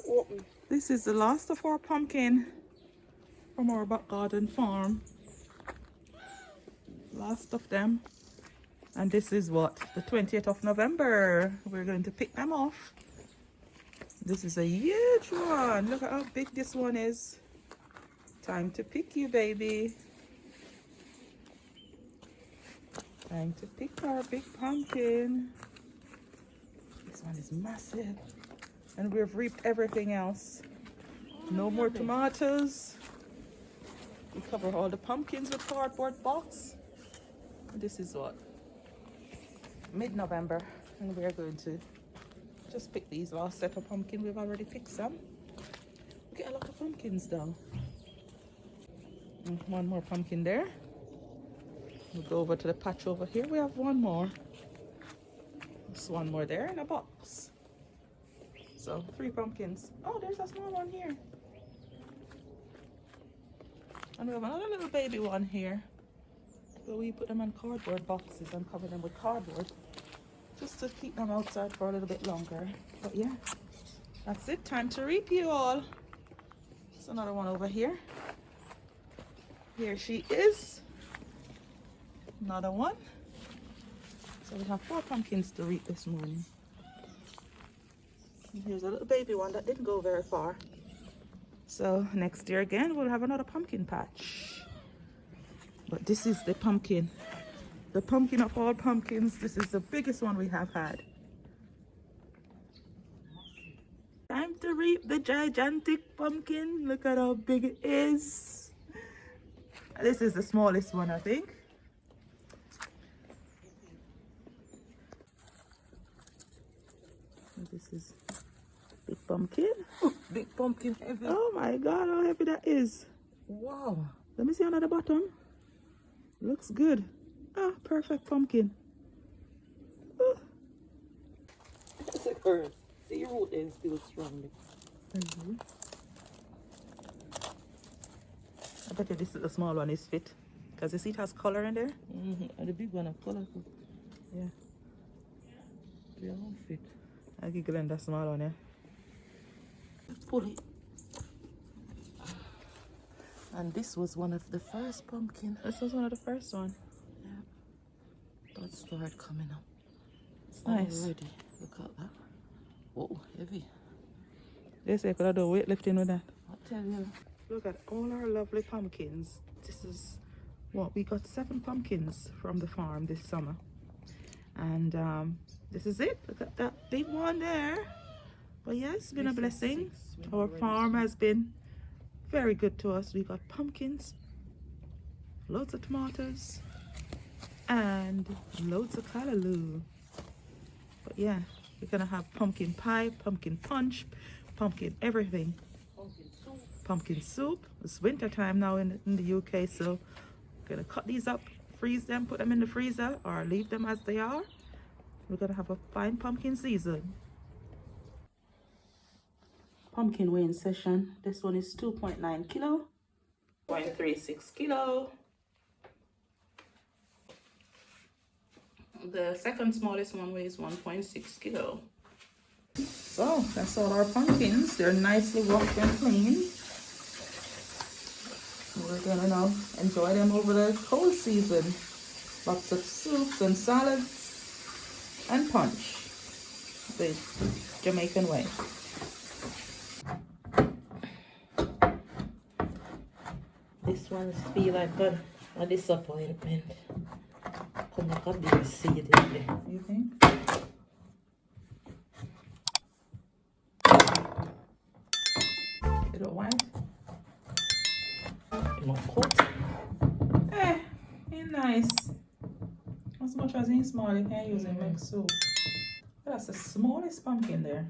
Unopened. This is the last of our pumpkin from our back garden farm. Last of them. And this is what? The 20th of November. We're going to pick them off. This is a huge one. Look at how big this one is. Time to pick you, baby. Time to pick our big pumpkin. This one is massive. And we've reaped everything else. No more tomatoes. We cover all the pumpkins with cardboard box. This is what? Mid-November. And we're going to just pick these last set of pumpkin. We've already picked some. We get a lot of pumpkins though. And one more pumpkin there. We'll go over to the patch over here. We have one more. Just one more there in a box. So 3 pumpkins. Oh, there's a small one here. And we have another little baby one here. So we put them on cardboard boxes and cover them with cardboard. Just to keep them outside for a little bit longer. But yeah, that's it. Time to reap, you all. There's another one over here. Here she is. Another one. So we have 4 pumpkins to reap this morning. And here's a little baby one that didn't go very far. So next year again, we'll have another pumpkin patch. But this is the pumpkin. The pumpkin of all pumpkins. This is the biggest one we have had. Time to reap the gigantic pumpkin. Look at how big it is. This is the smallest one, I think. And this is big pumpkin. Oh, big pumpkin heavy. Oh my God, how heavy that is. Wow. Let me see on the bottom. Looks good. Ah, perfect pumpkin. Oh. That's a curve. See, your root is still strong. I bet you this little small one is fit. Because you see it has color in there? And the big one have colorful. Yeah. They all fit. I'll give Glenn that small one, yeah. Pull it. And this was one of the first pumpkin. This was one of the first one. Yeah. That started coming up. It's nice. Already. Look at that. Oh, heavy. They say could I do weightlifting with that? I tell you. Look at all our lovely pumpkins. This is what we got 7 pumpkins from the farm this summer. And this is it. Look at that big one there. But yeah, it's been a blessing. Our farm has been very good to us. We got pumpkins, loads of tomatoes, and loads of callaloo. But yeah, we're gonna have pumpkin pie, pumpkin punch, pumpkin everything. Pumpkin soup. Pumpkin soup. It's winter time now in the UK, so we're gonna cut these up, freeze them, put them in the freezer, or leave them as they are. We're gonna have a fine pumpkin season. Pumpkin weighing session. This one is 2.9 kilo. 0.36 kilo. The second smallest one weighs 1.6 kilo. So that's all our pumpkins. They're nicely washed and clean. We're gonna now enjoy them over the cold season. Lots of soups and salads and punch the Jamaican way. This one feel like a disappointment. Come back up the seed in there. You think? You don't want it? Not cut. Eh, ain't nice. As much as ain't small, you can use it in make soup. That's the smallest pumpkin there.